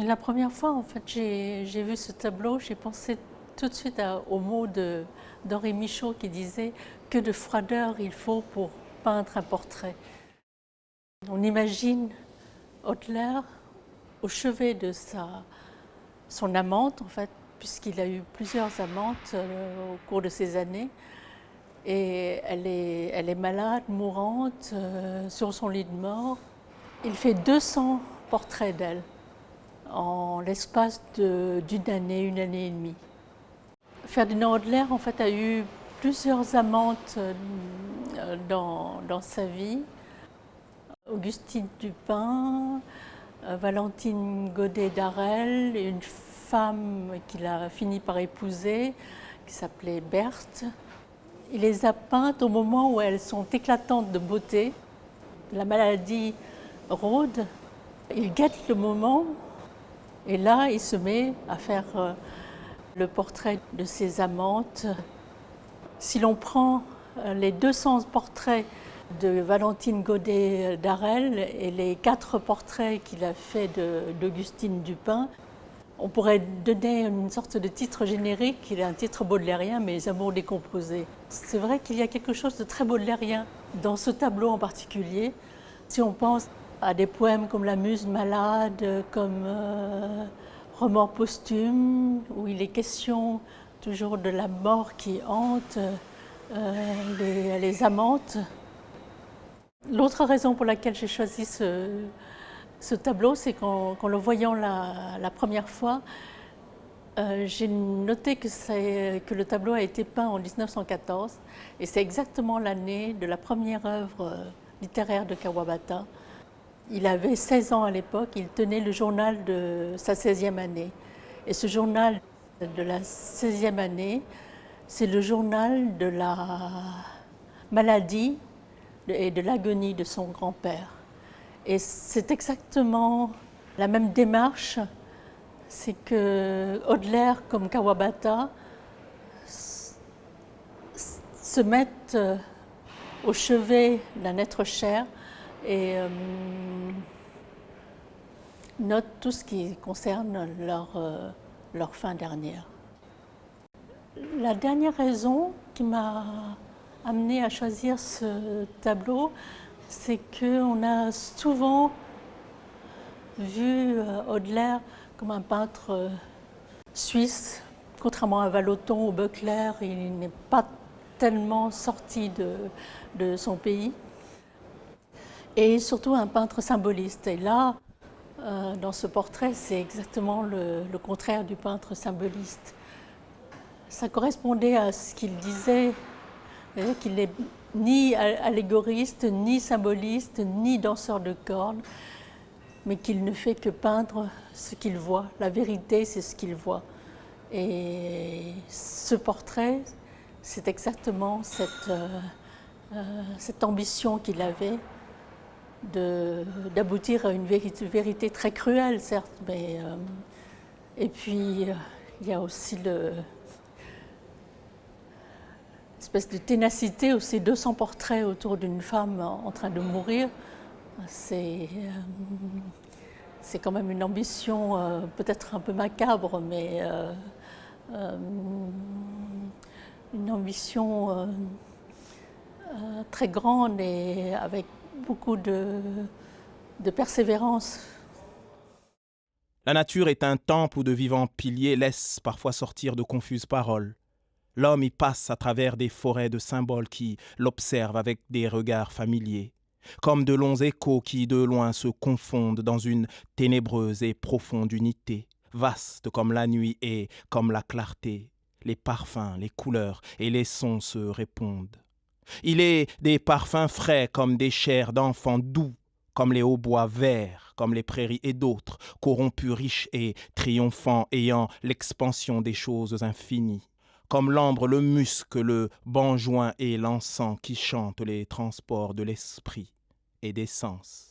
La première fois, en fait, j'ai vu ce tableau, j'ai pensé tout de suite aux mots d'Henri Michaud qui disait « Que de froideur il faut pour peindre un portrait ». On imagine Hodler au chevet de son amante, en fait, puisqu'il a eu plusieurs amantes au cours de ces années. Et elle est malade, mourante, sur son lit de mort. Il fait 200 portraits d'elle en l'espace d'une année, une année et demie. Ferdinand Hodler, en fait, a eu plusieurs amantes dans sa vie. Augustine Dupin, Valentine Godet d'Arel, une femme qu'il a fini par épouser, qui s'appelait Berthe. Il les a peintes au moment où elles sont éclatantes de beauté. La maladie rôde. Il guette le moment et là, il se met à faire le portrait de ses amantes. Si l'on prend les 200 portraits de Valentine Godet d'Arel et les 4 portraits qu'il a fait d'Augustine Dupin, on pourrait donner une sorte de titre générique, qui est un titre baudelairien, mais les amours décomposés. C'est vrai qu'il y a quelque chose de très baudelairien dans ce tableau en particulier. Si on pense à des poèmes comme La Muse malade, comme Remords posthume, où il est question toujours de la mort qui hante les amantes. L'autre raison pour laquelle j'ai choisi ce tableau, c'est qu'en le voyant la première fois, j'ai noté que le tableau a été peint en 1914 et c'est exactement l'année de la première œuvre littéraire de Kawabata. Il avait 16 ans à l'époque, il tenait le journal de sa 16e année. Et ce journal de la 16e année, c'est le journal de la maladie et de l'agonie de son grand-père. Et c'est exactement la même démarche, c'est que Hodler comme Kawabata se mettent au chevet d'un être cher et notent tout ce qui concerne leur fin dernière. La dernière raison qui m'a amenée à choisir ce tableau, c'est qu'on a souvent vu Hodler comme un peintre suisse. Contrairement à Vallotton ou Böckler, il n'est pas tellement sorti de son pays. Et surtout un peintre symboliste. Et là, dans ce portrait, c'est exactement le contraire du peintre symboliste. Ça correspondait à ce qu'il disait, qu'il n'est ni allégoriste, ni symboliste, ni danseur de cordes, mais qu'il ne fait que peindre ce qu'il voit. La vérité, c'est ce qu'il voit. Et ce portrait, c'est exactement cette ambition qu'il avait d'aboutir à une vérité très cruelle, certes, mais et puis il y a aussi l'espèce de ténacité où ces 200 portraits autour d'une femme en train de mourir. C'est quand même une ambition peut-être un peu macabre, mais une ambition très grande et avec beaucoup de persévérance. La nature est un temple où de vivants piliers laissent parfois sortir de confuses paroles. L'homme y passe à travers des forêts de symboles qui l'observent avec des regards familiers, comme de longs échos qui de loin se confondent dans une ténébreuse et profonde unité, vaste comme la nuit et comme la clarté. Les parfums, les couleurs et les sons se répondent. Il est des parfums frais comme des chairs d'enfants, doux comme les hautbois, verts comme les prairies, et d'autres, corrompus, riches et triomphants, ayant l'expansion des choses infinies, comme l'ambre, le musc, le benjoin et l'encens qui chantent les transports de l'esprit et des sens.